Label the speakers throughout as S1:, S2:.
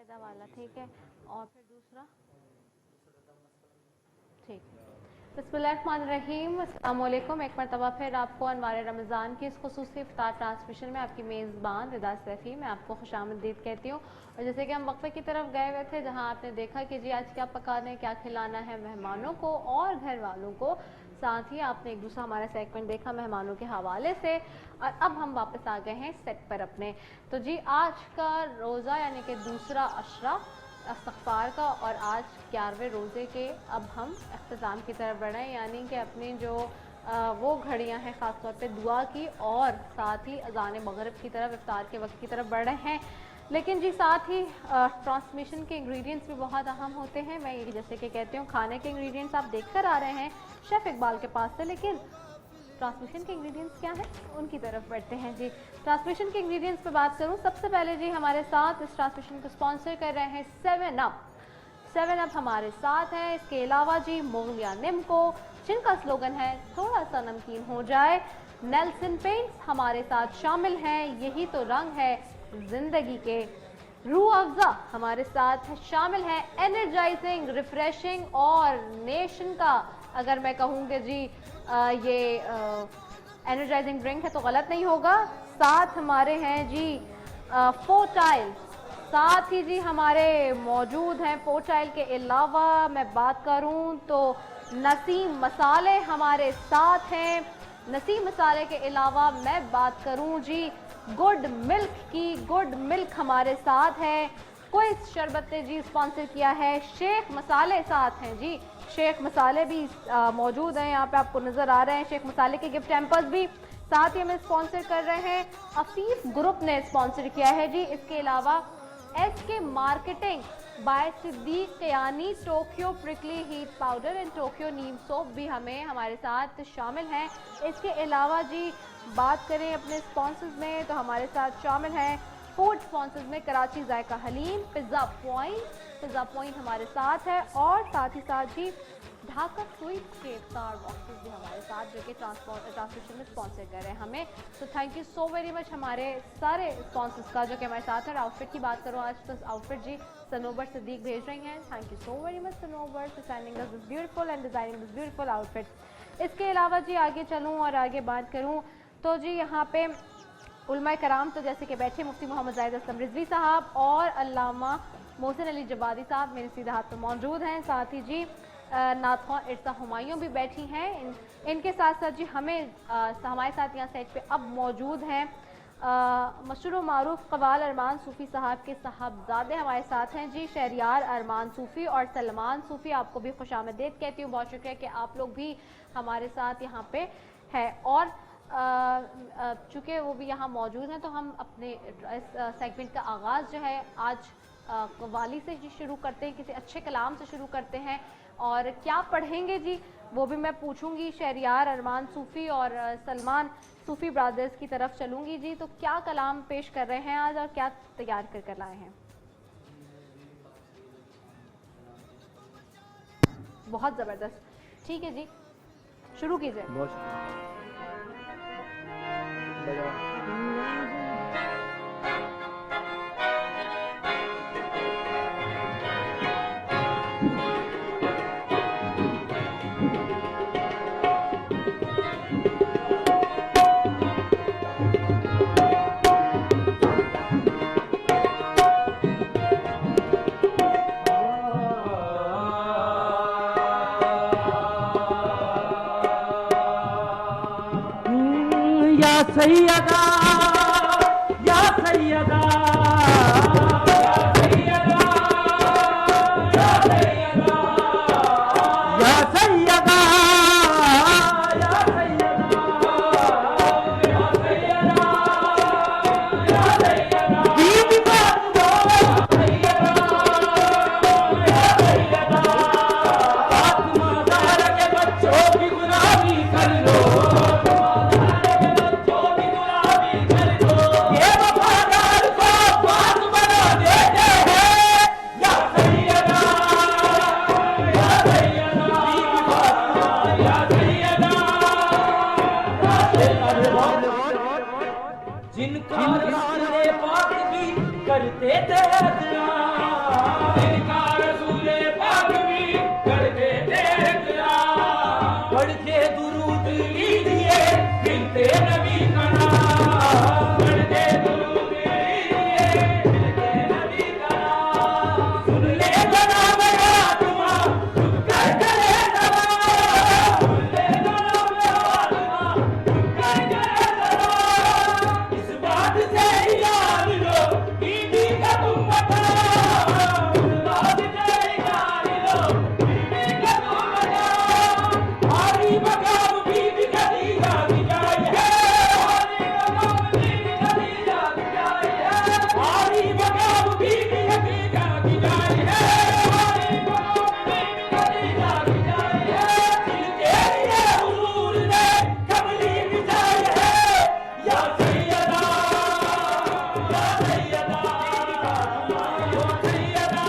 S1: सफ़ेदा वाला, ठीक है, और फिर दूसरा, ठीक है। बिस्मिल्लाहिर्रहमानिर्रहीम, अस्सलाम वालेकुम। एक मरतबा फिर आपको अनवार रमज़ान की इस खुसूसी इफ्तार ट्रांसमिशन में आपकी मेज़बान रिदा सैफ़ी मैं आपको खुशामदीद कहती हूँ। और जैसे कि हम वक्फे की तरफ गए हुए थे, जहाँ आपने देखा कि जी आज क्या पकाना है, क्या खिलाना है मेहमानों को और घर वालों को, साथ ही आपने एक दूसरा हमारा सेगमेंट देखा मेहमानों के हवाले से। और अब हम वापस आ गए हैं सेट पर अपने। तो जी आज का रोज़ा यानी कि दूसरा अशरा इस्तग़फ़ार का, और आज 11वें रोज़े के अब हम इख्तिताम की तरफ बढ़ रहे हैं, यानी कि अपनी जो वो घड़ियां हैं ख़ास तौर पे दुआ की और साथ ही अज़ान मगरिब की तरफ, इफ्तार के वक्त की तरफ बढ़ रहे हैं। लेकिन जी साथ ही ट्रांसमिशन के इंग्रेडिएंट्स भी बहुत अहम होते हैं। मैं ये जैसे कि कहती हूँ खाने के इंग्रेडिएंट्स आप देख कर आ रहे हैं शेफ़ इकबाल के पास से, लेकिन ट्रांसमिशन के इंग्रेडिएंट्स क्या हैं उनकी तरफ बढ़ते हैं। जी ट्रांसमिशन के इंग्रेडिएंट्स पे बात करूं, सबसे पहले जी हमारे साथ इस ट्रांसमिशन को स्पॉन्सर कर रहे हैं 7 अप। 7 अप हमारे साथ है। इसके अलावा जी मोगलिया निम्को, जिनका स्लोगन है थोड़ा सा नमकीन हो जाए। नेल्सन पेंट्स हमारे साथ शामिल हैं, यही तो रंग है जिंदगी के। रूह अफ़ज़ा हमारे साथ शामिल है, एनर्जाइजिंग, रिफ्रेशिंग और नेशन का अगर मैं कहूँगी जी ये एनर्जाइजिंग ड्रिंक है तो गलत नहीं होगा। साथ हमारे हैं जी फोर्टाइल, साथ ही जी हमारे मौजूद हैं फोर्टाइल के अलावा मैं बात करूं तो नसीम मसाले हमारे साथ हैं। नसीम मसाले के अलावा मैं बात करूं जी गुड मिल्क की, गुड मिल्क हमारे साथ है। क्विज शरबत ने जी स्पॉन्सर किया है। शेख मसाले साथ हैं जी, शेख मसाले भी मौजूद हैं, यहाँ पे आपको नज़र आ रहे हैं शेख मसाले के गिफ्ट हैम्पर्स भी साथ ही हमें स्पॉन्सर कर रहे हैं। अफीफ ग्रुप ने स्पॉन्सर किया है जी। इसके अलावा SK मार्केटिंग बाय सिद्दीक यानी Tokyo prickly heat powder and Tokyo Neem soap भी हमारे साथ शामिल हैं। इसके अलावा जी बात करें अपने स्पॉन्सर्स में तो हमारे साथ शामिल हैं फूड स्पॉन्सर्स में कराची जायका हलीम, पिज़्ज़ा पॉइंट हमारे साथ है, और साथ ही साथ ही ढाका स्वीट्स के इफ्तार बॉक्सेस भी हमारे साथ जो कि ट्रांसमिशन में स्पॉन्सर कर रहे हैं हमें। तो thank you so very much हमारे सारे स्पॉन्सर्स का जो कि हमारे साथ है। आउटफिट की बात करूँ आज तो आउटफिट जी सनोबर सिद्दीक भेज रही हैं। Thank you so very much Sanobar for sending us this beautiful and designing this beautiful outfit. इसके अलावा जी आगे चलूँ और आगे बात करूँ तो जी यहाँ पे उलमा कराम तो जैसे कि बैठे मुफ्ती मोहम्मद जाहिद असलम रिजवी साहब और अल्लामा मोहसिन अली जबादी साहब मेरे सीधे हाथ पर मौजूद हैं। साथ ही जी नाथवा इर्सा हुमायूं भी बैठी हैं। इनके साथ साथ जी हमारे साथ यहाँ सेट पे अब मौजूद हैं मशहूर मारूफ कवाल अरमान सूफ़ी साहब के साहबजादे हमारे साथ हैं जी, शहरियार अरमान सूफ़ी और सलमान सूफ़ी। आपको भी खुशामदीद कहती हूँ, बहुत शुक्रिया कि आप लोग भी हमारे साथ यहाँ पे है। और चूँकि वो भी यहाँ मौजूद हैं तो हम अपने इस सेगमेंट का आगाज़ जो है आज कव्वाली से शुरू करते हैं, किसी अच्छे कलाम से शुरू करते हैं। और क्या पढ़ेंगे जी वो भी मैं पूछूंगी। शहरियार अरमान सूफ़ी और सलमान सूफ़ी ब्रदर्स की तरफ चलूँगी जी। तो क्या कलाम पेश कर रहे हैं आज और क्या तैयार कर लाए हैं? बहुत ज़बरदस्त, ठीक है जी शुरू कीजिए।
S2: सैयदा या सैयदा रसूल पाक भी करते थे एहतराम, इनका रसूल पाक भी करते थे एहतराम। पढ़ के दुरूद लीजिए मिलते नबी का नाम, पढ़ के दुरूद लीजिए मिलते नबी का नाम। सुन ले जनाब आत्मा खुद कर करे तमाम, सुन ले जनाब आत्मा खुद कर करे तमाम। इस बात से याद लो बीबी का तुम बता, इस बात से याद लो बीबी का तुम बता। हमारी मकाम बीबी खदीजा की जाए है, हमारी मकाम बीबी खदीजा की जाए है, हमारी मकाम बीबी खदीजा की जाए है, हमारी मकाम बीबी खदीजा की जाए है। दिल के लिए हुजूर ने कमली बिछाई है, या सैयदा या सैयदा या सैयदा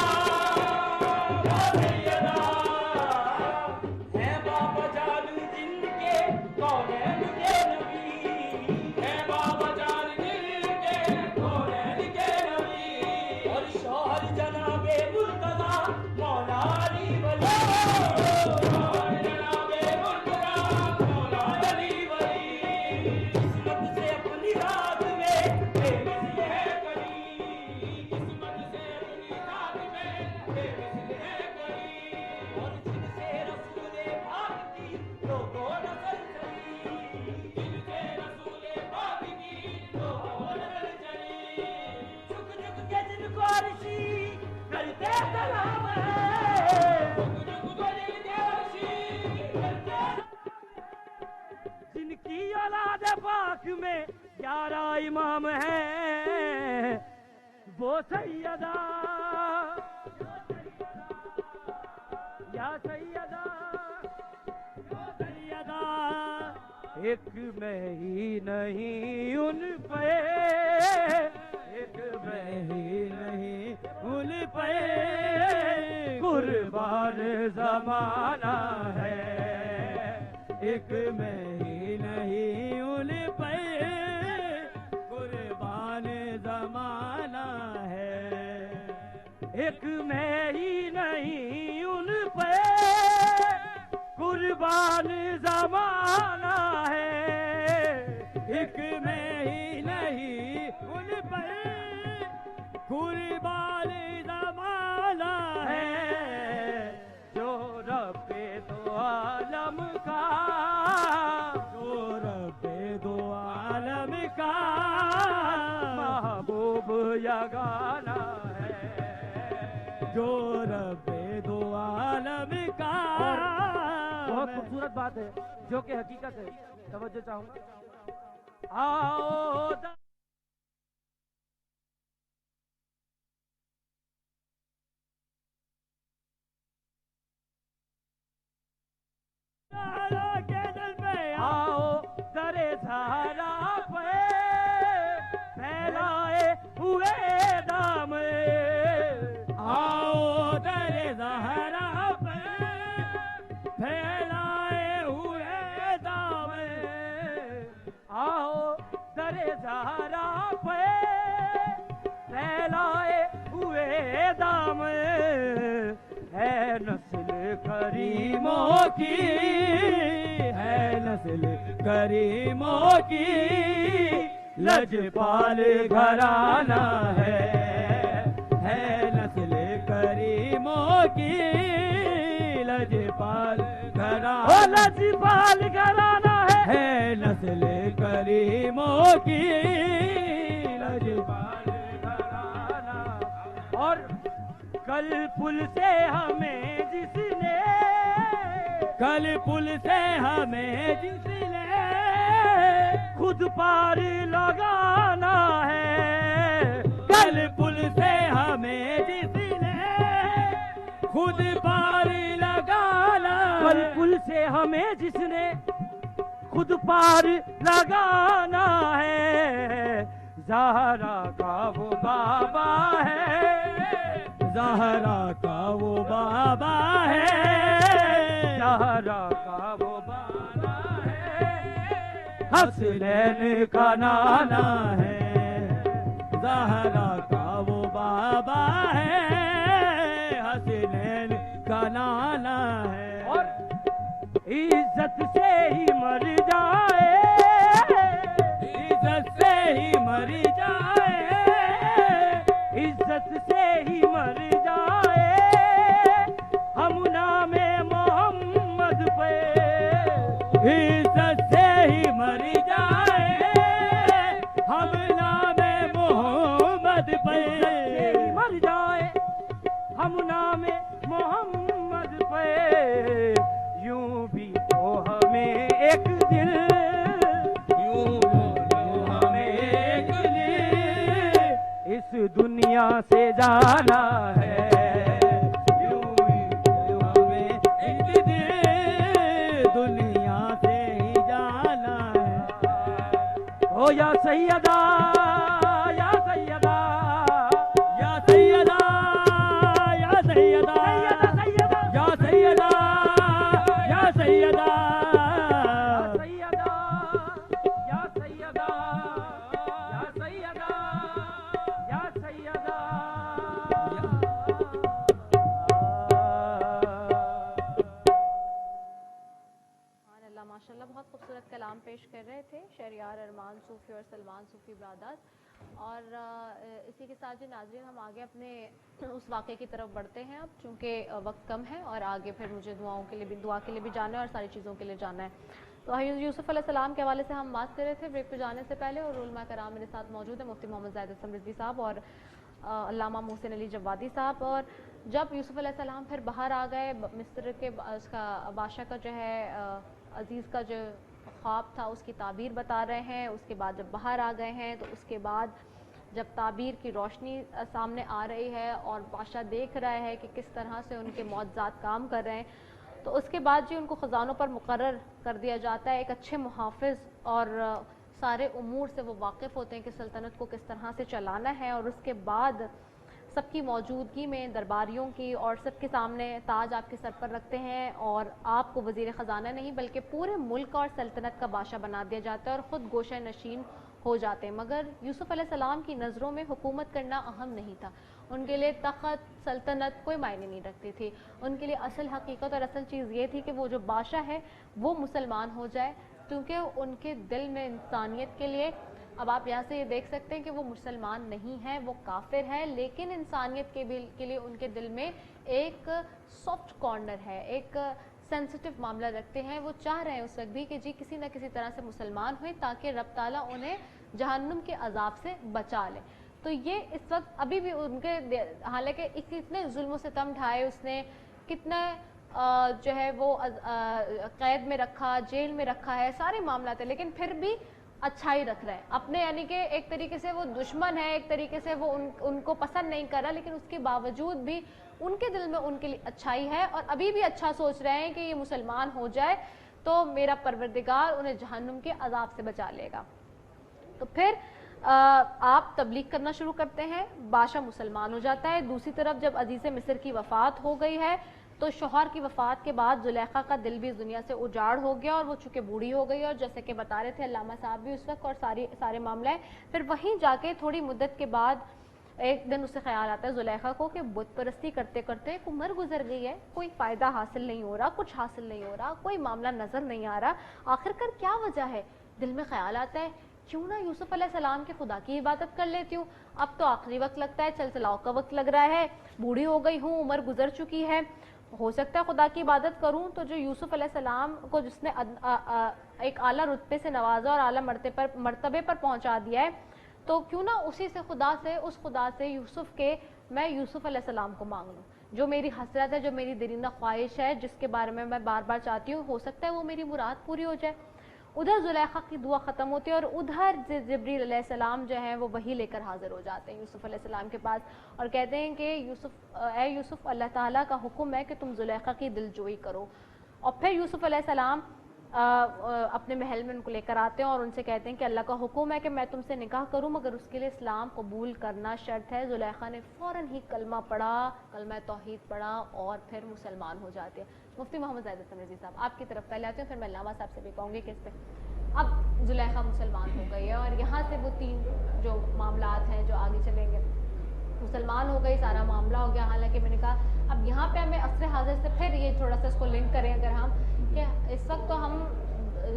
S2: या सैयदा। है बाबा जान जिनके कौनैन के नबी, है बाबा जान जिनके कौनैन के नबी। और शौहर जनाबे मुर्तजा मौला अली वली, शौहर जनाबे मुर्तजा मौला अली वली। किस्मत से अपनी रात में बेमिसल है करी, किस्मत से अपनी रात में बेमिसल है करी। और जिनसे रसूल पाक की लोगों नजर चली, जिनसे रसूल पाक की लोगों नजर चली। झुक झुक के जिनको अर्शी करते सलाम है, झुक झुक के जिनको अर्शी करते जिनकी औलाद पाक में 11 इमाम हैं, वो सैयदा या सैयदा या सैयदा। एक मैं ही नहीं उन पे, एक मैं ही नहीं उन पे कुर्बान जमाना है, एक मैं ही नहीं उन पे कुर्बान जमाना है। एक मैं ही नहीं उन पे कुर्बान जमाना है, एक मैं ही नहीं उन पे कुर्बान जमाना है। जो रब्बे दो आलम का, जो रब्बे दो आलम का महबूब यगाना है, जो रब्बे दो आलम का। बहुत खूबसूरत बात है जो कि हकीकत है, तवज्जो चाहूंगा। आओ के दिल पे आओ दरे सहारा पे फैलाए हुए दाम, आओ दरे सहारा पे फैलाए हुए दाम, आओ दरे सहारा पे फैलाए हुए दाम। है नस्ल करीमों की, है नस्ल करीमों की, लजपाल घराना है नस्ल करीमों की, लजपाल घराना, ओ लजपाल घराना है नस्ल करीमों की, लजपाल घराना। और कल पुल से हमें जिसने, कल पुल से हमें जिसने खुद पार लगाना है, कल पुल से हमें जिसने खुद पार लगाना, कल पुल से हमें जिसने खुद पार लगाना है। ज़हरा का वो बाबा है, ज़हरा का वो बाबा है, ज़हरा का वो बाबा है, हसनैन का नाना है, زہرا کا وہ بابا ہے، حسنین کا نانا ہے، اور عزت سے ہی مر جائے، عزت سے ہی مر جائے، عزت سے ہی مر جائے، ہم نام محمد پہ، عزت سے ہی مر جائے، ہم نام محمد پہ مر جائے، ہم نام محمد پہ، یوں بھی تو ہمیں ایک دن، یوں ہمیں ایک دن اس دنیا سے جانا ہے، یوں ہمیں ایک دن دنیا سے ہی جانا ہے، او یا سیدہ یا سیدہ یا سیدہ یا سیدہ یا سیدہ یا سیدہ یا سیدہ یا سیدہ یا سیدہ
S1: سبحان اللہ، ماشاءاللہ بہت خوبصورت کلام پیش کر رہے تھے شہریار ارمان صوفی اور سلمان صوفی برادر. اور اسی کے ساتھ جو ناظرین ہم آگے اپنے اس واقعے کی طرف بڑھتے ہیں اب، چونکہ وقت کم ہے اور آگے پھر مجھے دعا کے لیے بھی جانا ہے اور ساری چیزوں کے لیے جانا ہے. تو یوسف علیہ السلام کے حوالے سے ہم بات کر رہے تھے بریک پہ جانے سے پہلے، اور علماء کرام میرے ساتھ موجود ہیں، مفتی محمد زاہد حسن رضوی صاحب اور علامہ محسن علی جوادی صاحب. اور جب یوسف علیہ السلام پھر باہر آ گئے، مصر کے اس کا بادشاہ کا جو ہے عزیز کا جو خواب تھا اس کی تعبیر بتا رہے ہیں. اس کے بعد جب باہر آ گئے ہیں تو اس کے بعد جب تعبیر کی روشنی سامنے آ رہی ہے اور بادشاہ دیکھ رہا ہے کہ کس طرح سے ان کے معجزات کام کر رہے ہیں، تو اس کے بعد جی ان کو خزانوں پر مقرر کر دیا جاتا ہے، ایک اچھے محافظ، اور سارے امور سے وہ واقف ہوتے ہیں کہ سلطنت کو کس طرح سے چلانا ہے. اور اس کے بعد سب کی موجودگی میں درباریوں کی اور سب کے سامنے تاج آپ کے سر پر رکھتے ہیں اور آپ کو وزیر خزانہ نہیں بلکہ پورے ملک اور سلطنت کا بادشاہ بنا دیا جاتا ہے اور خود گوشہ نشین ہو جاتے ہیں. مگر یوسف علیہ السلام کی نظروں میں حکومت کرنا اہم نہیں تھا، ان کے لیے تخت سلطنت کوئی معنی نہیں رکھتی تھی. ان کے لیے اصل حقیقت اور اصل چیز یہ تھی کہ وہ جو بادشاہ ہے وہ مسلمان ہو جائے، کیونکہ ان کے دل میں انسانیت کے لیے، اب آپ یہاں سے یہ دیکھ سکتے ہیں کہ وہ مسلمان نہیں ہیں، وہ کافر ہیں، لیکن انسانیت کے لیے ان کے دل میں ایک سافٹ کارنر ہے، ایک سینسٹیو معاملہ رکھتے ہیں. وہ چاہ رہے ہیں اس وقت بھی کہ جی کسی نہ کسی طرح سے مسلمان ہوئیں تاکہ رب تعالیٰ انہیں جہنم کے عذاب سے بچا لے. تو یہ اس وقت ابھی بھی ان کے، حالانکہ اتنے ظلم و ستم ڈھائے اس نے، کتنا جو ہے وہ قید میں رکھا، جیل میں رکھا ہے، سارے معاملات ہیں، لیکن پھر بھی اچھائی رکھ رہے ہیں اپنے، یعنی کہ ایک طریقے سے وہ دشمن ہے، ایک طریقے سے وہ ان کو پسند نہیں کر رہا، لیکن اس کے باوجود بھی ان کے دل میں ان کے لیے اچھائی ہے اور ابھی بھی اچھا سوچ رہے ہیں کہ یہ مسلمان ہو جائے تو میرا پروردگار انہیں جہنم کے عذاب سے بچا لے گا. تو پھر آپ تبلیغ کرنا شروع کرتے ہیں، بادشاہ مسلمان ہو جاتا ہے. دوسری طرف جب عزیز مصر کی وفات ہو گئی ہے تو شوہر کی وفات کے بعد زلیخا کا دل بھی اس دنیا سے اجاڑ ہو گیا اور وہ چونکہ بوڑھی ہو گئی، اور جیسے کہ بتا رہے تھے علامہ صاحب بھی اس وقت، اور سارے معاملے ہیں. پھر وہیں جا کے تھوڑی مدت کے بعد ایک دن اسے خیال آتا ہے زلیخا کو کہ بت پرستی کرتے کرتے ایک عمر گزر گئی ہے، کوئی فائدہ حاصل نہیں ہو رہا، کچھ حاصل نہیں ہو رہا، کوئی معاملہ نظر نہیں آ رہا، آخر کر کیا وجہ ہے؟ دل میں خیال آتا ہے کیوں نہ یوسف علیہ السلام کے خدا کی عبادت کر لیتی ہوں، اب تو آخری وقت لگتا ہے، چل چلاؤ کا وقت لگ رہا ہے، بوڑھی ہو گئی ہوں، عمر گزر چکی ہے، ہو سکتا ہے خدا کی عبادت کروں. تو جو یوسف علیہ السلام کو جس نے ایک اعلیٰ رتبے سے نوازا اور اعلیٰ مرتبے پر پہنچا دیا ہے، تو کیوں نہ اسی سے اس خدا سے یوسف کے میں یوسف علیہ السلام کو مانگ لوں، جو میری حسرت ہے، جو میری دلینہ خواہش ہے، جس کے بارے میں بار بار چاہتی ہوں، ہو سکتا ہے وہ میری مراد پوری ہو جائے. ادھر زلیخا کی دعا ختم ہوتی ہے اور ادھر جبریل علیہ السلام جو ہیں وہ وہی لے کر حاضر ہو جاتے ہیں یوسف علیہ السلام کے پاس اور کہتے ہیں کہ اے یوسف، اللہ تعالیٰ کا حکم ہے کہ تم زلیخا کی دل جوئی کرو. اور پھر یوسف علیہ السلام اپنے محل میں ان کو لے کر آتے ہیں اور ان سے کہتے ہیں کہ اللہ کا حکم ہے کہ میں تم سے نکاح کروں، مگر اس کے لیے اسلام قبول کرنا شرط ہے. زلیخا نے فوراً ہی کلمہ پڑھا، کلمہ توحید پڑھا اور پھر مسلمان ہو جاتے ہیں. مفتی محمد زاہد حسن رضوی صاحب آپ کی طرف پہلے آتے ہیں، پھر میں علامہ صاحب سے بھی کہوں گی کہ اس پہ اب زلیخا مسلمان ہو گئی ہے اور یہاں سے وہ تین جو معاملات ہیں جو آگے مسلمان ہو گئی, سارا معاملہ ہو گیا. حالانکہ میں نے کہا اب یہاں پہ ہمیں عصر حاضر سے پھر یہ تھوڑا سا اس کو لنک کریں اگر ہم, کہ اس وقت تو ہم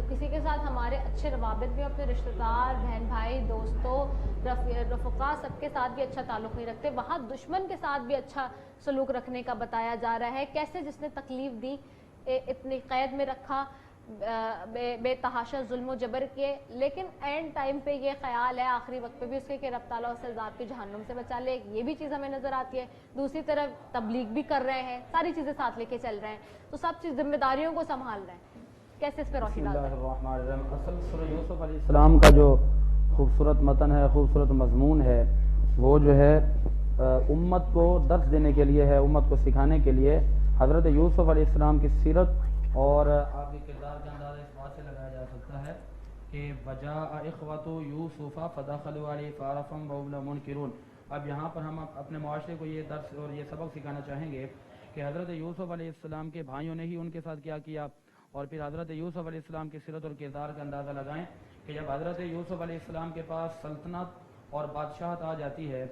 S1: کسی کے ساتھ ہمارے اچھے روابط بھی, اپنے رشتہ دار, بہن بھائی, دوستوں, رفقا سب کے ساتھ بھی اچھا تعلق نہیں رکھتے, وہاں دشمن کے ساتھ بھی اچھا سلوک رکھنے کا بتایا جا رہا ہے. کیسے جس نے تکلیف دی, اتنی قید میں رکھا, بے تحاشا ظلم و جبر کیے, لیکن اینڈ ٹائم پہ یہ خیال ہے آخری وقت پہ بھی اس کے کہ رب تعالیٰ اسے عذاب کی جہنم سے بچا لے, یہ بھی چیز ہمیں نظر آتی ہے. دوسری طرف تبلیغ بھی کر رہے ہیں, ساری چیزیں ساتھ لے کے چل رہے ہیں, تو سب چیز ذمہ داریوں کو سنبھال رہے ہیں. کیسے اس پہ روشنی ڈالتے ہیں؟
S3: بسم اللہ الرحمن الرحیم. اصل سورہ یوسف علیہ السلام کا جو خوبصورت متن ہے, خوبصورت مضمون ہے, وہ جو ہے امت کو درس دینے کے لیے ہے, امت کو سکھانے کے لیے. حضرت یوسف علیہ السلام کی سیرت اور آپ کے کردار کا اندازہ اس بات سے لگایا جا سکتا ہے کہ وجاء اخوۃ یوسف فدخلوا علیہ فعرفهم وهم منکرون. اب یہاں پر ہم اپنے معاشرے کو یہ درس اور یہ سبق سکھانا چاہیں گے کہ حضرت یوسف علیہ السلام کے بھائیوں نے ہی ان کے ساتھ کیا کیا, اور پھر حضرت یوسف علیہ السلام کی سیرت اور کردار کا اندازہ لگائیں کہ جب حضرت یوسف علیہ السلام کے پاس سلطنت اور بادشاہت آ جاتی ہے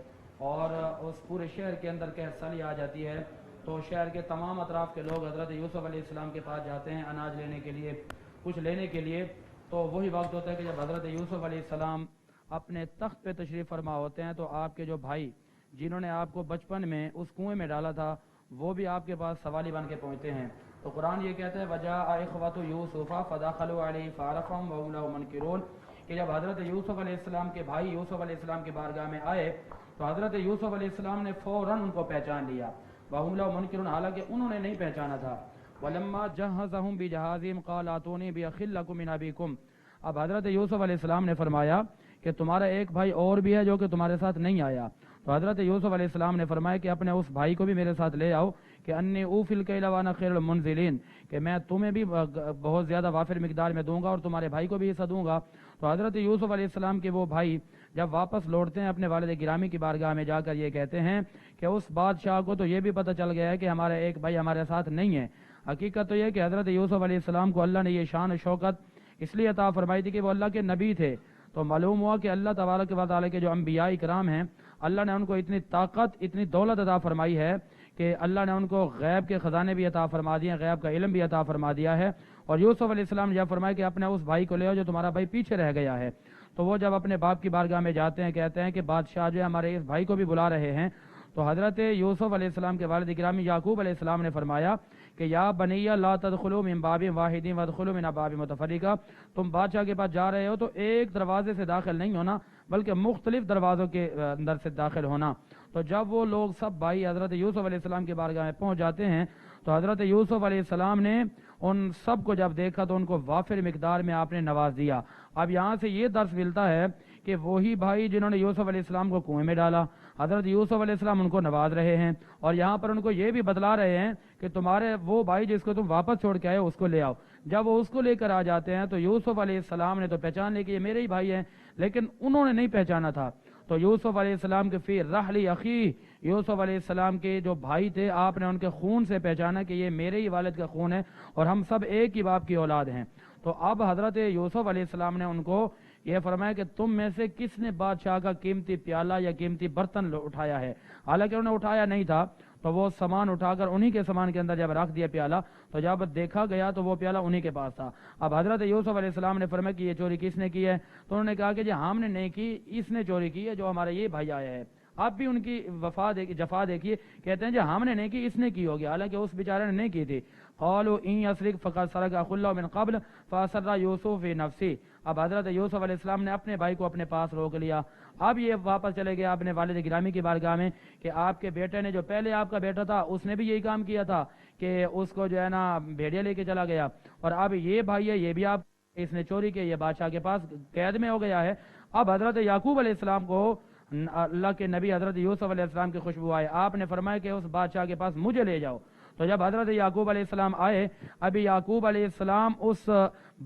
S3: اور اس پورے شہر کے اندر قحط سالی آ جاتی ہے, تو شہر کے تمام اطراف کے لوگ حضرت یوسف علیہ السلام کے پاس جاتے ہیں اناج لینے کے لیے, کچھ لینے کے لیے. تو وہی وقت ہوتا ہے کہ جب حضرت یوسف علیہ السلام اپنے تخت پہ تشریف فرما ہوتے ہیں, تو آپ کے جو بھائی جنہوں نے آپ کو بچپن میں اس کنویں میں ڈالا تھا, وہ بھی آپ کے پاس سوالی بن کے پہنچتے ہیں. تو قرآن یہ کہتا ہے وجاء اخوۃ یوسف فدخلوا علیہ فعرفهم وهم له منکرون, کہ جب حضرت یوسف علیہ السلام کے بھائی یوسف علیہ السلام کی بارگاہ میں آئے تو حضرت یوسف علیہ السلام نے فوراً ان کو پہچان لیا. وهم له منکرون, حالانکہ انہوں نے نہیں پہچانا تھا. ولما جہزهم بجہازهم قال اتونی باخ لکم من ابیکم. اب حضرت یوسف علیہ السلام نے فرمایا کہ تمہارا ایک بھائی اور بھی ہے جو کہ تمہارے ساتھ نہیں آیا. تو حضرت یوسف علیہ السلام نے فرمایا کہ اپنے اس بھائی کو بھی میرے ساتھ لے آؤ کہ انی اوفی الکیل وانا خیر المنزلین, کہ میں تمہیں بھی بہت زیادہ وافر مقدار میں دوں گا اور تمہارے بھائی کو بھی حصہ دوں گا. تو حضرت یوسف علیہ السلام کے وہ بھائی جب واپس لوٹتے ہیں اپنے والد گرامی کی بارگاہ میں جا کر یہ کہتے ہیں کہ اس بادشاہ کو تو یہ بھی پتہ چل گیا ہے کہ ہمارا ایک بھائی ہمارے ساتھ نہیں ہے. حقیقت تو یہ کہ حضرت یوسف علیہ السلام کو اللہ نے یہ شان و شوکت اس لیے عطا فرمائی تھی کہ وہ اللہ کے نبی تھے. تو معلوم ہوا کہ اللہ تبارک و تعالی کے جو انبیاء کرام ہیں, اللہ نے ان کو اتنی طاقت, اتنی دولت عطا فرمائی ہے کہ اللہ نے ان کو غیب کے خزانے بھی عطا فرما دیے ہیں, غیب کا علم بھی عطا فرما دیا ہے. اور یوسف علیہ السلام نے جب فرمایا کہ اپنے اس بھائی کو لے آؤ جو تمہارا بھائی پیچھے رہ گیا ہے, تو وہ جب اپنے باپ کی بارگاہ میں جاتے ہیں کہتے ہیں کہ بادشاہ جو ہے ہمارے اس بھائی کو بھی بلا رہے ہیں. تو حضرت یوسف علیہ السلام کے والد گرامی یعقوب علیہ السلام نے فرمایا کہ یا بنی لا تدخلوا من باب واحد وادخلوا من ابواب متفرقہ, تم بادشاہ کے پاس جا رہے ہو تو ایک دروازے سے داخل نہیں ہونا بلکہ مختلف دروازوں کے اندر سے داخل ہونا. تو جب وہ لوگ سب بھائی حضرت یوسف علیہ السلام کی بارگاہ میں پہنچ جاتے ہیں تو حضرت یوسف علیہ السلام نے ان سب کو جب دیکھا تو ان کو وافر مقدار میں آپ نے نواز دیا. اب یہاں سے یہ درس ملتا ہے کہ وہی بھائی جنہوں نے یوسف علیہ السلام کو کنویں میں ڈالا, حضرت یوسف علیہ السلام ان کو نواز رہے ہیں اور یہاں پر ان کو یہ بھی بتلا رہے ہیں کہ تمہارے وہ بھائی جس کو تم واپس چھوڑ کے آئے اس کو لے آؤ. جب وہ اس کو لے کر آ جاتے ہیں تو یوسف علیہ السلام نے تو پہچان لی کہ یہ میرے ہی بھائی ہیں, لیکن انہوں نے نہیں پہچانا تھا. تو یوسف علیہ السلام کے فی رحلی اخی, یوسف علیہ السلام کے جو بھائی تھے آپ نے ان کے خون سے پہچانا کہ یہ میرے ہی والد کا خون ہے اور ہم سب ایک ہی باپ کی اولاد ہیں. تو اب حضرت یوسف علیہ السلام نے ان کو یہ فرمایا کہ تم میں سے کس نے بادشاہ کا قیمتی پیالہ یا قیمتی برتن اٹھایا ہے. حالانکہ انہوں نے اٹھایا نہیں تھا, تو وہ سامان اٹھا کر انہی کے سامان کے اندر جب رکھ دیا پیالہ, تو جب دیکھا گیا تو وہ پیالہ انہی کے پاس تھا. اب حضرت یوسف علیہ السلام نے فرمایا کہ یہ چوری کس نے کی ہے, تو انہوں نے کہا کہ جی ہم نے نہیں کی, اس نے چوری کی ہے جو ہمارا یہ بھائی آیا ہے. آپ بھی ان کی جفا دیکھیے, کہتے ہیں جی ہم نے نہیں کی, اس نے کی ہوگی, حالانکہ اس بیچارے نے نہیں کی تھی. قالوا ان يسرق فقد سرق اخ له من قبل فاسر يوسف في نفسه. اب حضرت یوسف علیہ السلام نے اپنے بھائی کو اپنے پاس روک لیا. اب یہ واپس چلے گیا اپنے والد گرامی کی بارگاہ میں کہ آپ کے بیٹے نے, جو پہلے آپ کا بیٹا تھا اس نے بھی یہی کام کیا تھا کہ اس کو جو ہے نا بھیڑیا لے کے چلا گیا, اور اب یہ بھائی ہے یہ بھی آپ اس نے چوری کی, یہ بادشاہ کے پاس قید میں ہو گیا ہے. اب حضرت یعقوب علیہ السلام کو اللہ کے نبی حضرت یوسف علیہ السلام کی خوشبو آئے, آپ نے فرمایا کہ اس بادشاہ کے پاس مجھے لے جاؤ. تو جب حضرت یعقوب علیہ السلام آئے, ابھی یعقوب علیہ السلام اس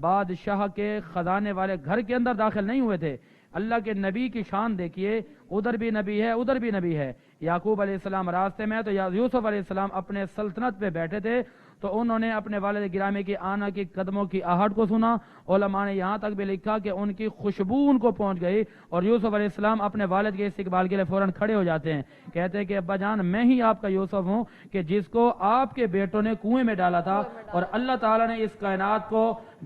S3: بادشاہ کے خزانے والے گھر کے اندر داخل نہیں ہوئے تھے. اللہ کے نبی کی شان دیکھیے, ادھر بھی نبی ہے ادھر بھی نبی ہے. یعقوب علیہ السلام راستے میں, تو یوسف علیہ السلام اپنے سلطنت پہ بیٹھے تھے, تو انہوں نے اپنے والد گرامی کی آنا کی قدموں کی آہٹ کو سنا. علماء نے یہاں تک بھی لکھا کہ ان کی خوشبو ان کو پہنچ گئی اور یوسف علیہ السلام اپنے والد کے استقبال کے لیے فوراً کھڑے ہو جاتے ہیں. کہتے ہیں کہ ابا جان میں ہی آپ کا یوسف ہوں کہ جس کو آپ کے بیٹوں نے کنویں میں ڈالا تھا, اور اللہ تعالیٰ نے اس کائنات کو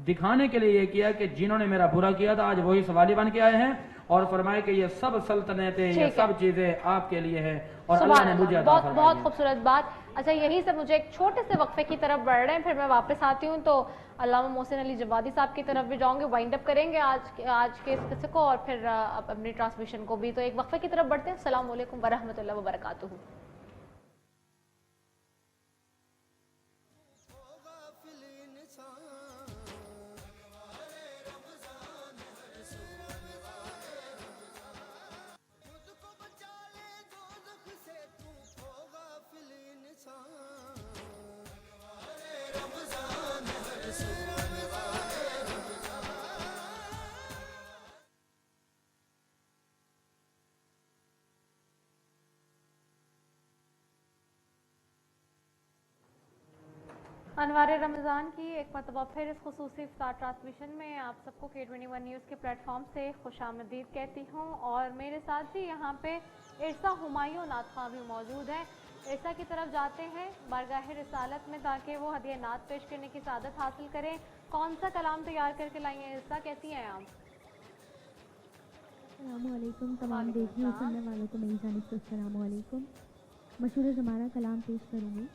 S3: دکھانے کے لیے یہ کیا کہ جنہوں نے میرا برا کیا تھا آج وہی سوالی بن کے آئے ہیں, اور فرمائے کہ یہ سب سلطنتیں یہ سب چیزیں آپ کے لیے ہیں اور اللہ نے مجھے عطا فرمائی.
S1: بہت خوبصورت بات. اچھا, یہیں سے مجھے ایک چھوٹے سے وقفے کی طرف بڑھ رہے ہیں, پھر میں واپس آتی ہوں تو علامہ محسن علی جوادی صاحب کی طرف بھی جاؤں گے, وائنڈ اپ کریں گے آج کے اس قصے کو اور پھر اپنی ٹرانسمیشن کو بھی. تو ایک وقفے کی طرف بڑھتے ہیں. السلام علیکم ورحمۃ اللہ وبرکاتہ. انوار رمضان کی ایک مرتبہ پھر اس خصوصی افطار ٹرانسمیشن میں آپ سب کو K21 نیوز کے پلیٹ فارم سے خوش آمدید کہتی ہوں. اور میرے ساتھ جی یہاں پہ ارسا ہمایوں نعت خواں بھی موجود ہے. ارسا کی طرف جاتے ہیں بارگاہ رسالت میں تاکہ وہ ہدیہ نعت پیش کرنے کی سعادت حاصل کریں. کون سا کلام تیار کر کے لائی ہیں ارسا, کیسی ہیں آپ؟
S4: السلام علیکم تمام دیکھنے سننے والوں کو میری جانب سے السلام علیکم. مشہور زمانہ کلام پیش کروں گی.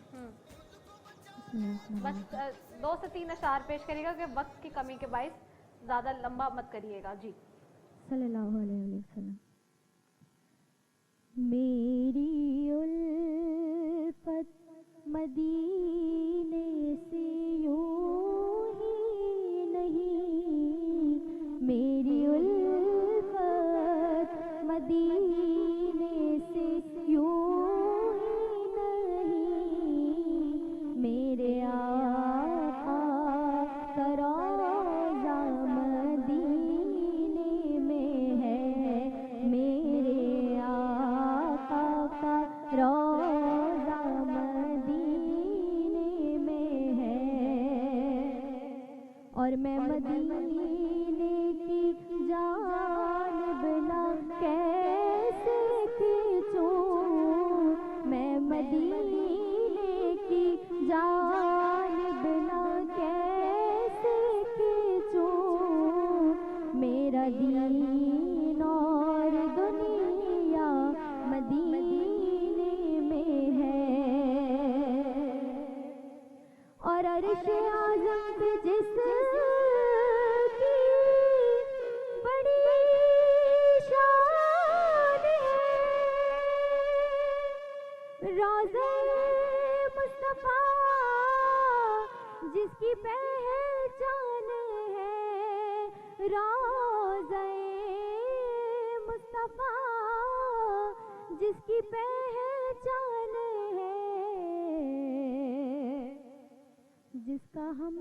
S1: بس 2 سے 3 اشعار پیش کریے گا کہ وقت کی کمی کے باعث زیادہ لمبا مت کریے گا. جی
S4: صلی اللہ علیہ وسلم. میری الفت مدینے سے یوں ہی نہیں, میری الفت مدینے سے یوں میرے آقا کا روضہ مدینے میں ہے, میرے آقا کا روضہ مدینے میں ہے. اور میں مدینے کی جانب نہ کیسے کھینچوں, میں مدینے کی جانب نہ کیسے کھینچوں, میرا دین اور دنیا مدینے میں ہے. اور عرش اعظم پہ جس کی بڑی شان ہے, روضہ مصطفیٰ جس کی پہچان ہے, روضہ مصطفیٰ جس کی پہچان ہے, جس کا ہم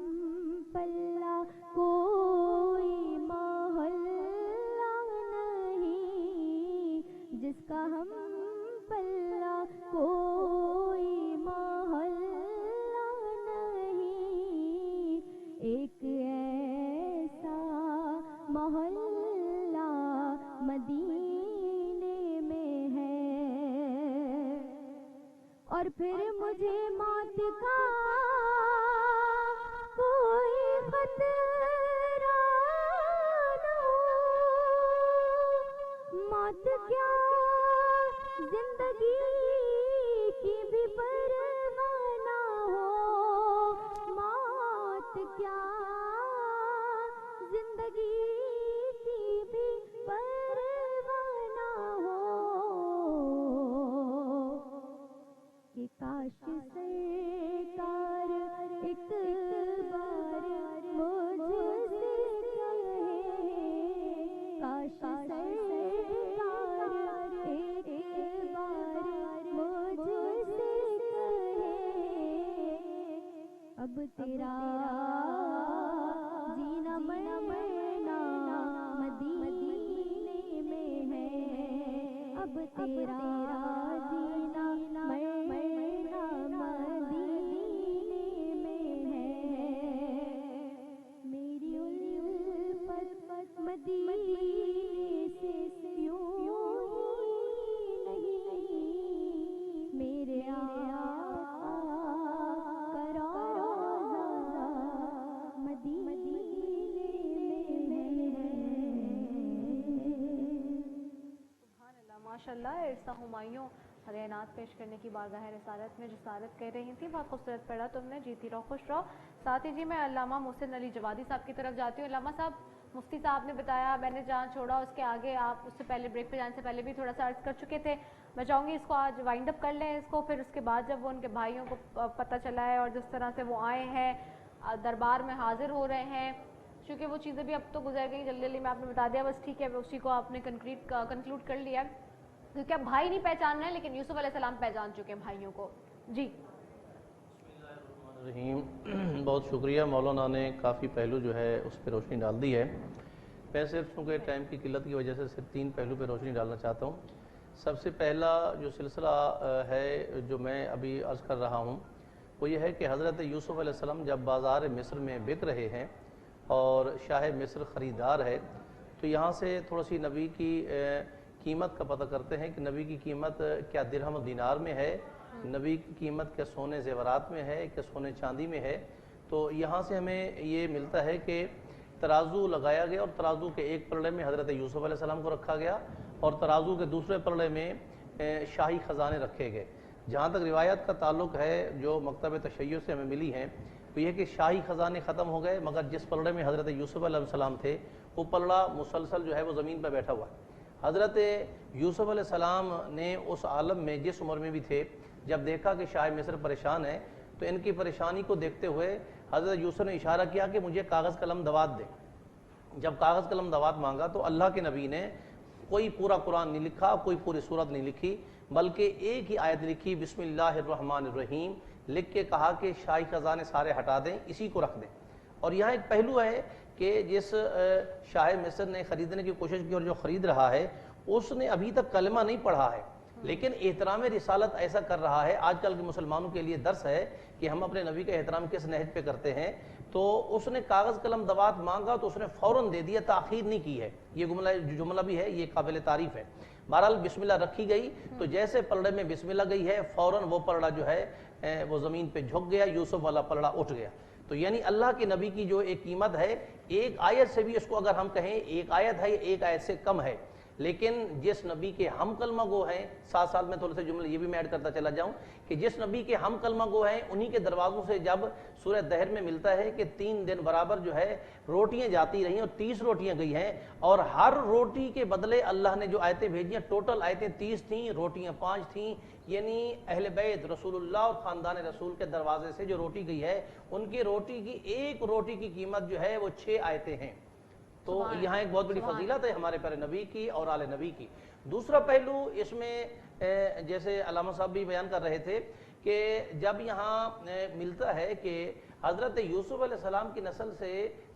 S4: پلہ کوئی محلہ نہیں, جس کا ہم پلہ کوئی محلہ نہیں, ایک ایسا محلہ مدینے میں ہے. اور پھر مجھے موت کا کوئی خطرہ نہ ہو, موت کیا زندگی کی بھی پرواہ نہ ہو, موت کیا زندگی کی بھی پرواہ نہ ہو, کہ کاش سرکار ایک بار مجھ سے کہے, کاش سرکار ایک بار مجھ سے کہے, اب تیرا جینا مرنا مدینے میں ہے, اب تیرا جینا مرنا مدینے میں
S1: आहिस्ता हुमायूं हदीनात पेश करने की बारगाह रिसालत में रिसालत कह रही थी। बहुत खूबसूरत पढ़ा तुमने, जीती रहो खुश रहो। साथ ही जी मैं अल्लामा मोहसिन अली जवादी साहब की तरफ जाती हूँ। अल्लामा साहब, मुफ्ती साहब ने बताया, मैंने जहाँ छोड़ा उसके आगे आप उससे पहले ब्रेक पे जाने से पहले भी थोड़ा सा अर्ज कर चुके थे। मैं चाहूँगी इसको आज वाइंड अप कर लें इसको, फिर उसके बाद जब वो उनके भाइयों को पता चला है और जिस तरह से वो आए हैं दरबार में हाजिर हो रहे हैं, चूँकि वो चीज़ें भी अब तो गुजर गई, जल्दी जल्दी में आपने बता दिया, बस ठीक है, उसी को आपने कंक्लूड कर लिया, क्योंकि अब भाई नहीं पहचान रहे हैं लेकिन यूसुफ अलैहिस्सलाम पहचान चुके हैं भाइयों को। जी
S5: रहीम, बहुत शुक्रिया। मौलाना ने काफ़ी पहलू जो है उस पर रोशनी डाल दी है। मैं सिर्फ चूँकि टाइम की किल्लत की वजह से सिर्फ 3 पहलू पर रोशनी डालना चाहता हूँ। सबसे पहला जो सिलसिला है जो मैं अभी अर्ज़ कर रहा हूँ वो ये है कि हज़रत यूसुफ अलैहिस्सलाम जब बाज़ार मिस्र में बिक रहे हैं और शाह मिस्र ख़रीदार है, तो यहाँ से थोड़ा सी नबी की कीमत का पता करते हैं कि नबी की कीमत क्या दिरहम दिनार में है, नबी की कीमत क्या सोने ज़ेवरात में है, क्या सोने चांदी में है। तो यहाँ से हमें ये मिलता है कि तराजू लगाया गया और तराजू के एक पलड़े में हज़रत यूसुफ अलैहिस्सलाम को रखा गया और तराजू के दूसरे पलड़े में शाही ख़जाने रखे गए। जहाँ तक रिवायत का ताल्लुक़ है जो मकतब तशय्युअ से हमें मिली हैं, तो यह कि शाही ख़जाने ख़त्म हो गए, मगर जिस पलड़े में हज़रत यूसुफ अलैहिस्सलाम थे वो पलड़ा मुसलसल जो है वो ज़मीन पर बैठा हुआ है। हज़रत यूसुफ अलैहिस्सलाम ने उस आलम में जिस उम्र में भी थे, जब देखा कि शाह मिस्र परेशान है, तो इनकी परेशानी को देखते हुए हज़रत यूसुफ ने इशारा किया कि मुझे कागज़ कलम दवात दे। जब कागज़ कलम दवात मांगा तो अल्लाह के नबी ने कोई पूरा कुरान नहीं लिखा, कोई पूरी सूरत नहीं लिखी, बल्कि एक ही आयत लिखी, बिस्मिल्लाहिर्रहमानिर्रहीम, लिख के कहा कि शाही ख़जाने सारे हटा दें, इसी को रख दें। और यहाँ एक पहलू है कि जिस शाह मिस्र ने ख़रीदने की कोशिश की और जो ख़रीद रहा है उसने अभी तक कलमा नहीं पढ़ा है, लेकिन एहतराम रिसालत ऐसा कर रहा है। आजकल के मुसलमानों के लिए दर्स है कि हम अपने नबी का एहतराम किस नहज पे करते हैं। तो उसने कागज़ कलम दवात मांगा तो उसने फ़ौरन दे दिया, ताख़ीर नहीं की है। ये जुमला भी है, ये काबिल तारीफ़ है। बहरहाल बिस्मिल्लाह रखी गई, तो जैसे पलड़े में बिस्मिल्लाह गई है फ़ौरन वो पलड़ा जो है वो ज़मीन पे झुक गया, यूसुफ वाला पलड़ा उठ गया। तो यानी अल्लाह के नबी की जो एक कीमत है, एक आयत से भी इसको अगर हम कहें एक आयत है, एक आयत से कम है, लेकिन जिस नबी के हम कलमा गो हैं, साथ साथ में थोड़े से जुमले ये भी मैं ऐड करता चला जाऊं कि जिस नबी के हम कलमा गो हैं उन्हीं के दरवाज़ों से जब सूरह दहर में मिलता है कि 3 दिन बराबर जो है रोटियां जाती रहीं और 30 रोटियां गई हैं, और हर रोटी के बदले अल्लाह ने जो आयतें भेजी हैं, टोटल आयतें 30 थीं, रोटियां 5 थीं। यानी अहले बैत रसूलुल्लाह और ख़ानदान रसूल के दरवाजे से जो रोटी गई है, उनकी रोटी की एक रोटी की कीमत जो है वो 6 आयतें हैं। तो यहाँ एक बहुत बड़ी फजीलत है हमारे प्यारे नबी की और आले नबी की। दूसरा पहलू इसमें जैसे अल्लामा साहब भी बयान कर रहे थे कि जब यहाँ मिलता है कि हज़रत यूसुफ अलैहिस्सलाम की नस्ल से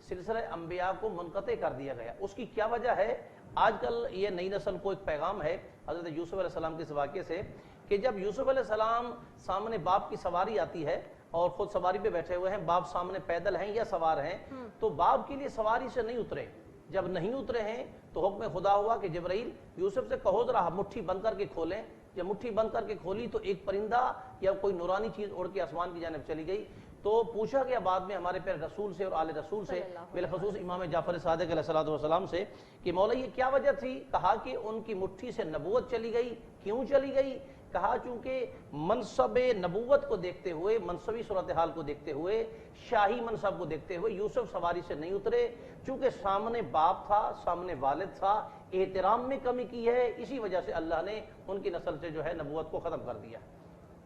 S5: सिलसिला अंबिया को मुनक़ते कर दिया गया, उसकी क्या वजह है? आजकल ये नई नस्ल को एक पैगाम है हज़रत यूसुफ अलैहिस्सलाम के इस वाक़े से कि जब यूसुफ अलैहिस्सलाम सामने बाप की सवारी आती है और खुद सवारी पे बैठे हुए हैं, बाप सामने पैदल हैं या सवार हैं, तो बाप के लिए सवारी से नहीं उतरे। जब नहीं उतरे हैं तो हुक्म खुदा हुआ कि जिब्राइल यूसुफ से कहो जरा मुट्ठी बंद करके खोलें। जब मुट्ठी बंद करके खोली तो एक परिंदा या कोई नूरानी चीज उड़ के आसमान की जानिब चली गई। तो पूछा गया बाद में हमारे प्यारे रसूल से और आले रसूल से, बिलखसूस इमाम जाफर सादिक अलैहिस्सलाम से, कि मौला ये क्या वजह थी? कहा कि उनकी मुट्ठी से नबूवत चली गई। क्यों चली गई? कहा चूंकि मनसब नबूवत को देखते हुए, मनसबी सूरत हाल को देखते हुए, शाही मनसब को देखते हुए यूसुफ सवारी से नहीं उतरे, चूंकि सामने बाप था, सामने वालिद था, एहतराम में कमी की है, इसी वजह से अल्लाह ने उनकी नस्ल से जो है नबूवत को ख़त्म कर दिया।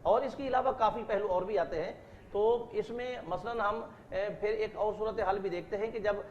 S5: और इसके अलावा काफ़ी पहलू और भी आते हैं। तो इसमें मसलन हम फिर एक और सूरत हाल भी देखते हैं कि जब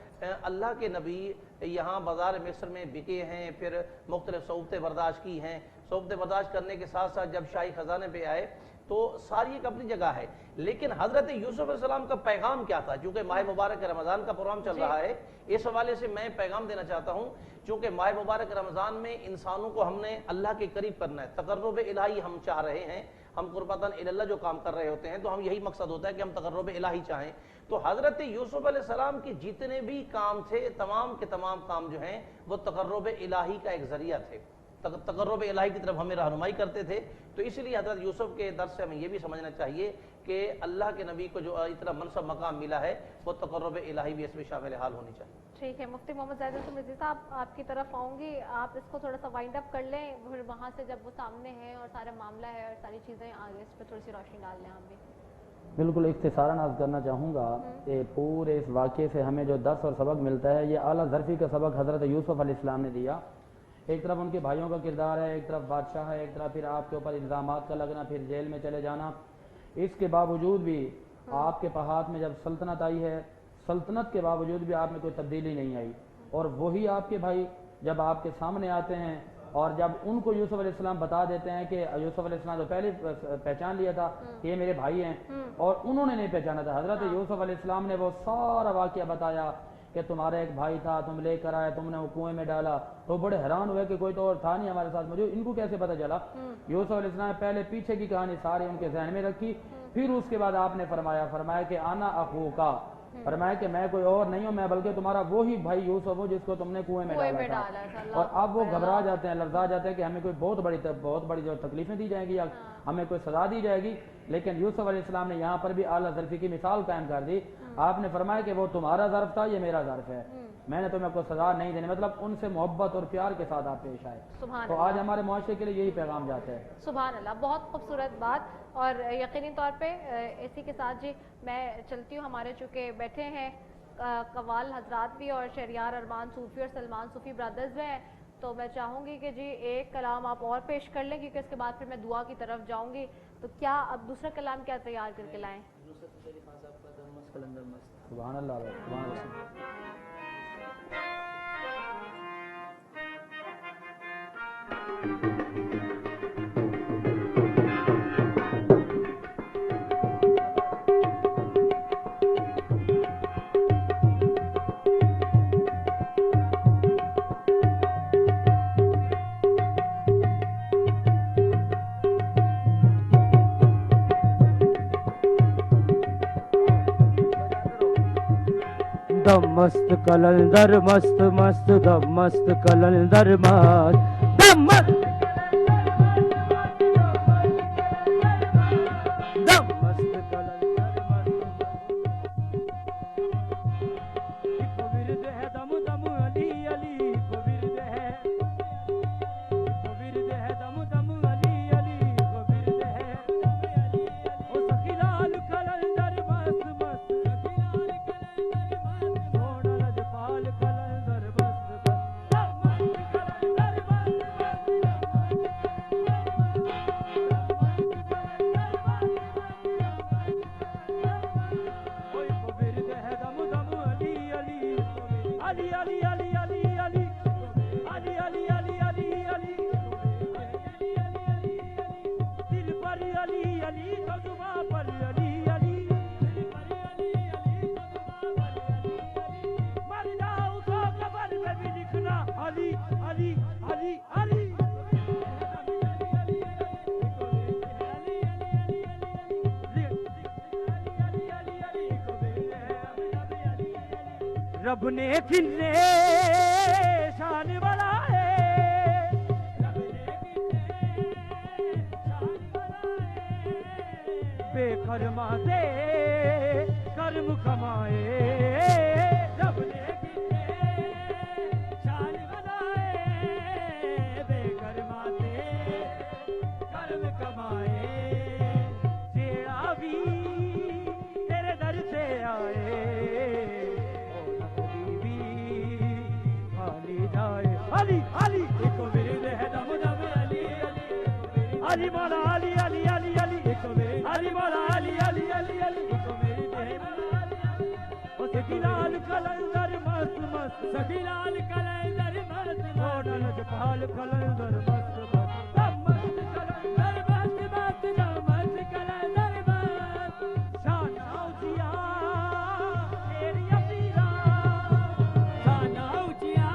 S5: अल्लाह के नबी यहाँ बाज़ार मिस्र में बिके हैं, फिर मुख्तलिफ सऊबतें बर्दाश्त की हैं, सऊबतें बर्दाश्त करने के साथ साथ जब शाही ख़जाने पे आए तो सारी एक अपनी जगह है। लेकिन हज़रत यूसुफ अलैहिस्सलाम का पैगाम क्या था? चूँकि माह मुबारक रमज़ान का प्रोग्राम चल रहा है, इस हवाले से मैं पैगाम देना चाहता हूँ। चूँकि माह मुबारक रमज़ान में इंसानों को हमने अल्लाह के करीब करना है, तक़र्रुब इलाही हम चाह रहे हैं, हम कुर्बतन इल्लल्लाह जो काम कर रहे होते हैं तो हम यही मकसद होता है कि हम तक़र्रुब इलाही चाहें। तो हज़रत यूसुफ अलैहिस्सलाम के जितने भी काम थे, तमाम के तमाम काम जो हैं वो तक़र्रुब इलाही का एक ज़रिया थे, तक़र्रुब इलाही की तरफ हमें रहनुमाई करते थे। तो इसलिए हज़रत यूसुफ के दर्स से हमें ये भी समझना चाहिए कि अल्लाह के नबी को जो इतना मनसब मकाम मिला है वो तक़र्रुब इलाही भी इसमें शामिल हाल होनी चाहिए।
S1: ठीक है, मुफ्ती मोहम्मद ज़ैद उल मजीद साहब आपकी तरफ आऊँगी, आप इसको थोड़ा सा वाइंड अप कर लें, फिर वहाँ से जब वो सामने है और सारा मामला है और सारी चीज़ें आगे इस पर थोड़ी सी रोशनी डाल लें आप भी।
S3: बिल्कुल इख्तिसारन अर्ज़ करना चाहूँगा कि पूरे इस वाक़े से हमें जो दर्स और सबक मिलता है, ये आला ज़रफ़ी का सबक हज़रत यूसुफ़ अलैहिस्सलाम ने दिया। एक तरफ उनके भाइयों का किरदार है, एक तरफ बादशाह है, एक तरफ फिर आपके ऊपर इल्ज़ामात का लगना, फिर जेल में चले जाना। इसके बावजूद भी आपके हाथ में जब सल्तनत आई है, सल्तनत के बावजूद भी आप में कोई तब्दीली नहीं आई, और वही आपके भाई जब आपके सामने आते हैं और जब उनको यूसुफ अलैहिस्सलाम बता देते हैं कि यूसुफ अलैहिस्सलाम तो पहले पहचान लिया था कि ये मेरे भाई हैं, और उन्होंने नहीं पहचाना था। हज़रत यूसुफ अलैहिस्सलाम ने वो सारा वाक़या बताया कि तुम्हारा एक भाई था, तुम लेकर आए, तुमने वो कुएं में डाला, तो बड़े हैरान हुए कि कोई तो और था नहीं हमारे साथ, मुझे इनको कैसे पता चला। यूसुफ अलैहिस्सलाम ने पहले पीछे की कहानी सारी उनके ज़हन में रखी, फिर उसके बाद आपने फरमाया कि आना अखूका, फरमाया कि मैं कोई और नहीं हूँ, मैं बल्कि तुम्हारा वही भाई यूसुफ हूँ जिसको तुमने कुएं में डाला था। और अब वो घबरा जाते हैं, लर्जा जाते हैं कि हमें कोई बहुत बड़ी जो तकलीफें दी जाएंगी या हमें कोई सजा दी जाएगी। लेकिन यूसुफ अलैहिस्सलाम ने यहाँ पर भी आला ज़रफ़ी की मिसाल कायम कर दी। आपने फरमाया कि वो तुम्हारा ज़र्फ़ था, ये मेरा ज़र्फ़ है, मैंने तुम्हें कोई सजा नहीं देनी, मतलब उनसे मोहब्बत और प्यार के साथ आप पेश आए। तो आज हमारे मुआशरे के लिए यही पैगाम जाता है।
S1: सुभान अल्लाह, बहुत खूबसूरत बात। और यकीनी तौर पे इसी के साथ जी मैं चलती हूँ, हमारे चूँकि बैठे हैं कवाल हजरात भी और शहरियार अरमान सूफ़ी और सलमान सूफ़ी ब्रदर्स भी हैं, तो मैं चाहूँगी कि जी एक कलाम आप और पेश कर लें, क्योंकि इसके बाद फिर मैं दुआ की तरफ जाऊँगी। तो क्या अब दूसरा कलाम क्या तैयार करके लाएँ?
S3: सुभान अल्लाह, सुभान अल्लाह।
S6: दम मस्त कलंदर मस्त मस्त दम मस्त कलंदर मस्त दम मस्त दम मस्त कलंदर मस्त को विरद है दम दम अली अली को विरद है दम दम अली अली को विरद है ओ सखीलाल कलंदर मस्त मस्त रब ने किन्ने शान वाला है, बेकर्मा से कर्म कमाए। रब ने किन्ने शान वाला है, बेकर्मा से कर्म कमाए। तेरा भी तेरे दर से आए, अली अली एक विरद है दम दम अली अली अली मौला अली अली अली अली एक विरद अली मौला अली अली अली अली एक विरद है ओ सखीलाल कलंदर मस्त मस्त सखीलाल कलंदर मस्त मोडल जपाल कलंदर मस्त मस्त दम मस्त कलंदर मस्त मस्त दम मस्त कलंदर मस्त शान औजिया तेरी अमीरा शान औजिया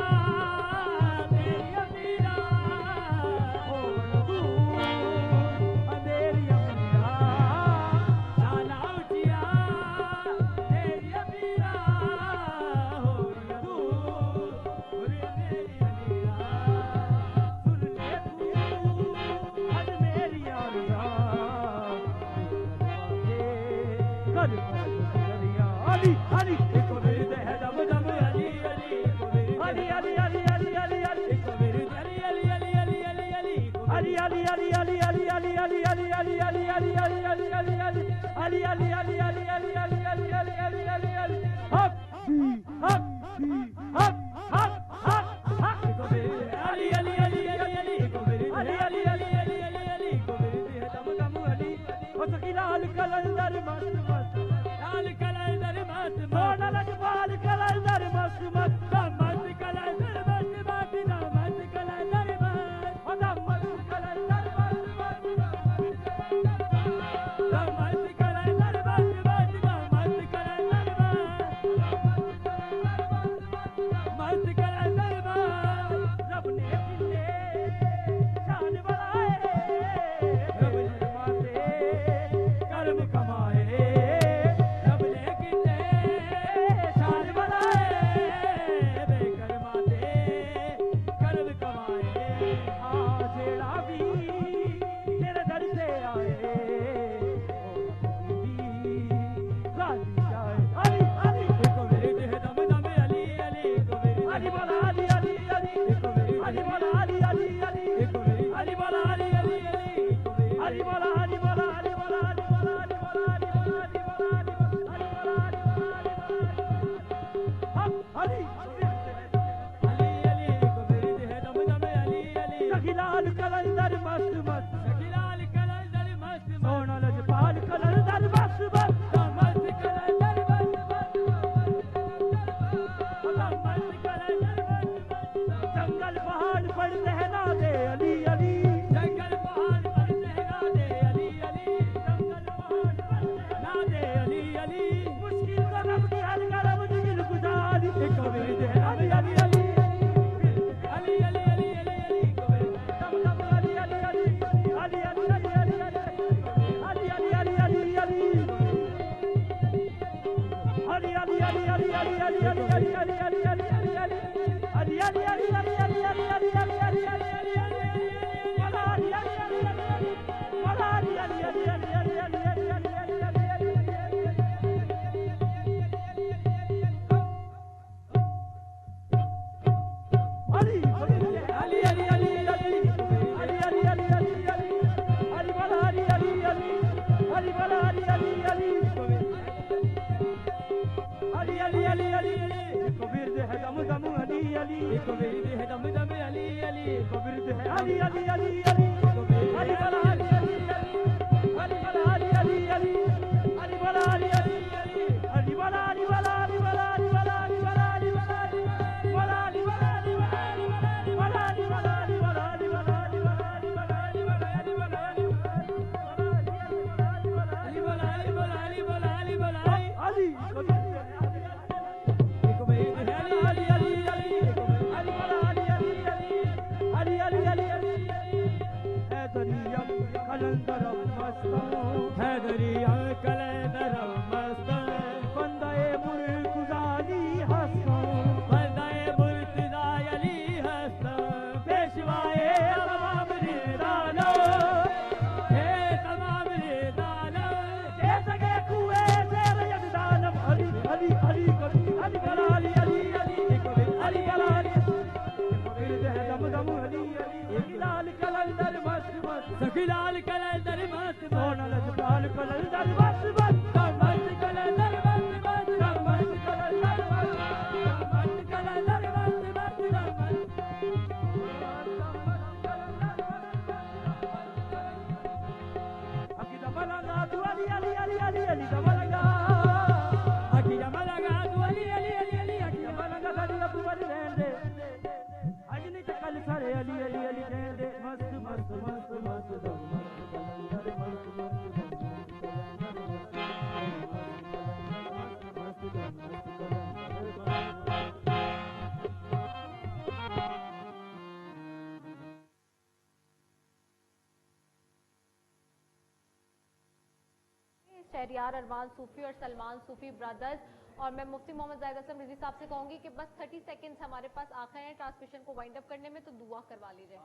S1: शहरियार अरमान सूफी और सलमान सूफी ब्रदर्स और मैं मुफ्ती मोहम्मद जाहिद हसन रिजवी साहब से कहूँगी कि बस 30 सेकंड्स हमारे पास आखिर हैं ट्रांसमिशन को वाइंड अप करने में, तो दुआ करवा लीजिए।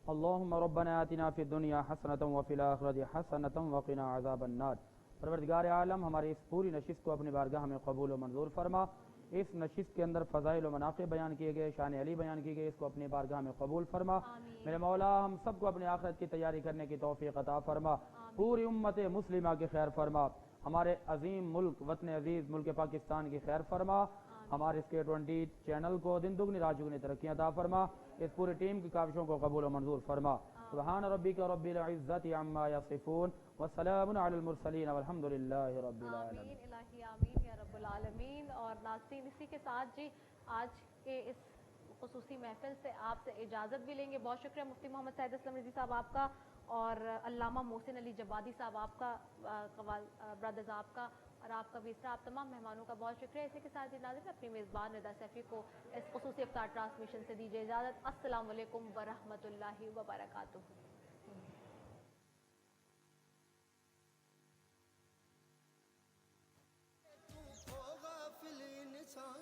S3: अल्लाहुम्मा रब्बना आतिना फिद दुनिया हसनतम व फिल आखिरति हसनतम व क़िना अज़ाबन्नार। परवरदिगार आलम, हमारी इस पूरी नशिस्त को अपनी बारगाह में कबूल व मंजूर फरमा। اس نشست کے اندر فضائل و مناقب بیان کیے گئے، شان علی بیان کی گئی، اس کو اپنی بارگاہ میں قبول فرما۔ میرے مولا ہم سب کو اپنے آخرت کی تیاری کرنے کی توفیق عطا فرما، پوری امت مسلمہ کی خیر فرما، ہمارے عظیم ملک وطن عزیز ملک پاکستان کی خیر فرما، ہمارے اس کے 20 چینل کو دن دگنی رات چگنی ترقی عطا فرما، اس پوری ٹیم کی کاوشوں کو قبول و منظور فرما۔ سبحان ربک رب العزت عما یصفون وسلام علی المرسلین والحمد للہ رب العالمین۔
S1: آمین الہی آمین یا رب العالمین۔ اور ناظرین اسی کے ساتھ جی آج کے اس خصوصی محفل سے آپ سے اجازت بھی لیں گے۔ بہت شکریہ مفتی محمد سعید اسلم رضوی صاحب آپ کا، اور علامہ محسن علی جبادی صاحب آپ کا، برادرز آپ کا، اور آپ کا بھی اس طرح آپ تمام مہمانوں کا بہت شکریہ۔ اسی کے ساتھ ناظرین اپنی میزبان رضا سیفی کو اس خصوصی افطار ٹرانسمیشن سے دیجیے اجازت۔ السلام علیکم ورحمۃ اللہ وبرکاتہ۔
S7: غافل انسان